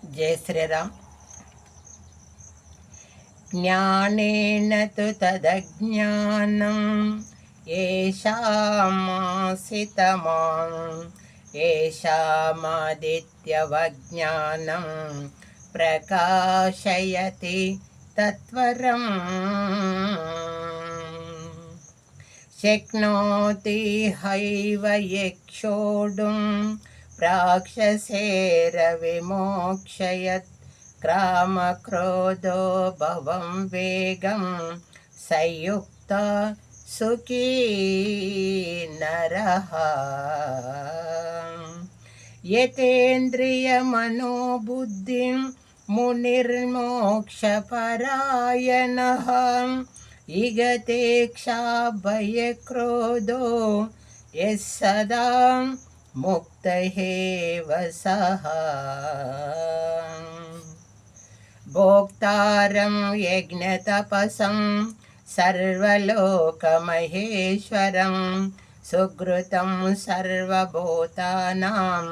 जय श्रीराम। ज्ञानेन तु तदज्ञानं येषामासितमां येषामादित्यवज्ञानं प्रकाशयति तत्वरम् शक्नोति हैव यक्षोढुं राक्षसेरविमोक्षयत् क्रामक्रोधो भवं वेगं संयुक्त सुखी नरः यतेन्द्रियमनोबुद्धिं मुनिर्मोक्षपरायणः इगतेक्षाभयक्रोधो यः सदा मुक्त एव सः भोक्तारं यज्ञतपसं सर्वलोकमहेश्वरं सुकृतं सर्वभूतानां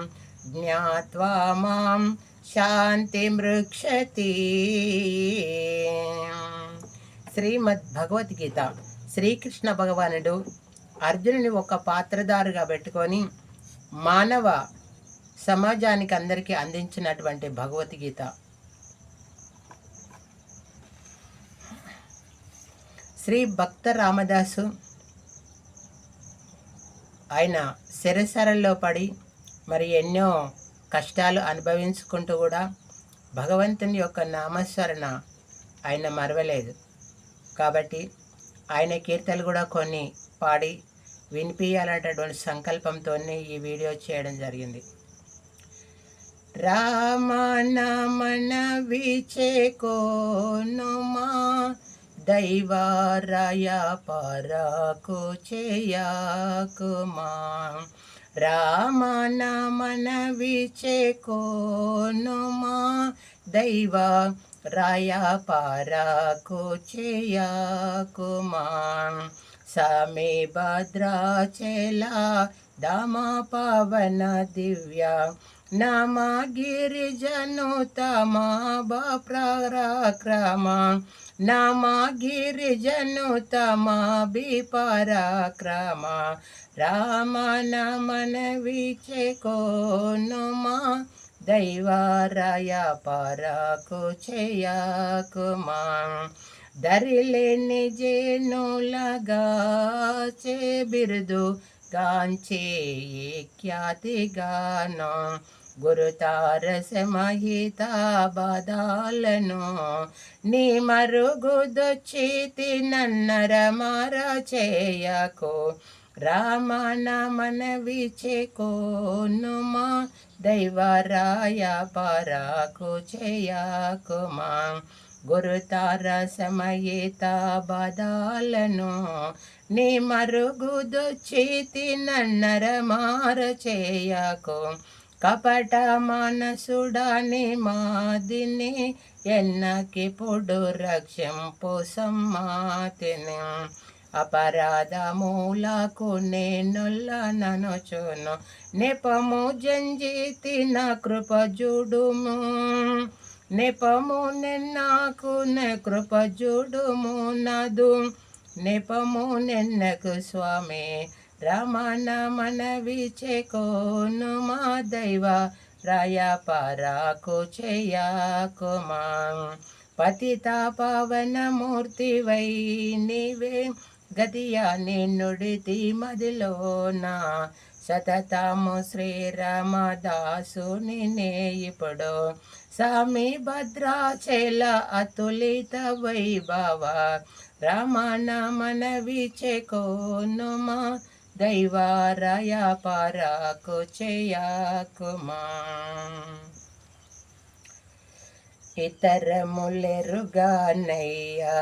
ज्ञात्वा मां शान्तिमृक्षति। శ్రీమద్ భగవద్గీత శ్రీకృష్ణ భగవానుడు అర్జునుని ఒక పాత్రధారుగా పెట్టుకొని మానవ సమాజానికి అందరికీ అందించినటువంటి భగవద్గీత. శ్రీ భక్త రామదాసు ఆయన శిరసరల్లో పడి మరి ఎన్నో కష్టాలు అనుభవించుకుంటూ కూడా భగవంతుని యొక్క నామస్మరణ ఆయన మరవలేదు. కాబట్టి ఆయన కీర్తనలు కూడా కొన్ని పాడి వినిపించాలనేటటువంటి సంకల్పంతో ఈ వీడియో చేయడం జరిగింది. రామనామన విచేకోనుమా దైవారాయ పరాకు చేయకుమా రామనామన విచేకోనుమా దైవా రాయ పరాకు చేయకుమా సమే భద్రాచల దామ పవన దివ్య నమ గిరిజను తమా పరాక్రమ నమ గిరిజను తమా పరాక్రమ రామ నమన విచేకోనుమా దైవారాయ పరాకు చేయకుమా దరిలేని జేనులగా చే బిరుదు గాంచే ఖ్యాతిగాను గురుతారసమహిత బాధాలను నీ మరుగుదొచ్చితి నన్నర మార చేయకు రామనామన విచేకోనుమా దైవరాయ పరాకు చేయకుమా గురుతార సమయేత బాధాలను నీ మరుగుదొచ్చితి నన్నర మార చేయకు కపట మనసుడాని మాదిని ఎన్నకిప్పుడు రక్షంపు సమ్మాతిని అపరాధమూలకు నేనొల్లననుచును నెపము జంజితి నా కృప జుడుము నెపము నెన్నకు నే కృప జుడుము నదు నెపము నెన్నకు స్వామి రామనామన విచేకోనుమా దైవ రాయ పరాకు చేయకుమా పతిత పవన మూర్తివై నీవే గతియా నిన్నుడితి మదిలోన సతతము శ్రీరామదాసుని నే ఇప్పుడు స్వామి భద్రాచల అతులిత వైభవ రామనామన విచేకోనుమా దైవారాయ పరాకు చేయకుమా ఇతరములెరుగానయ్యా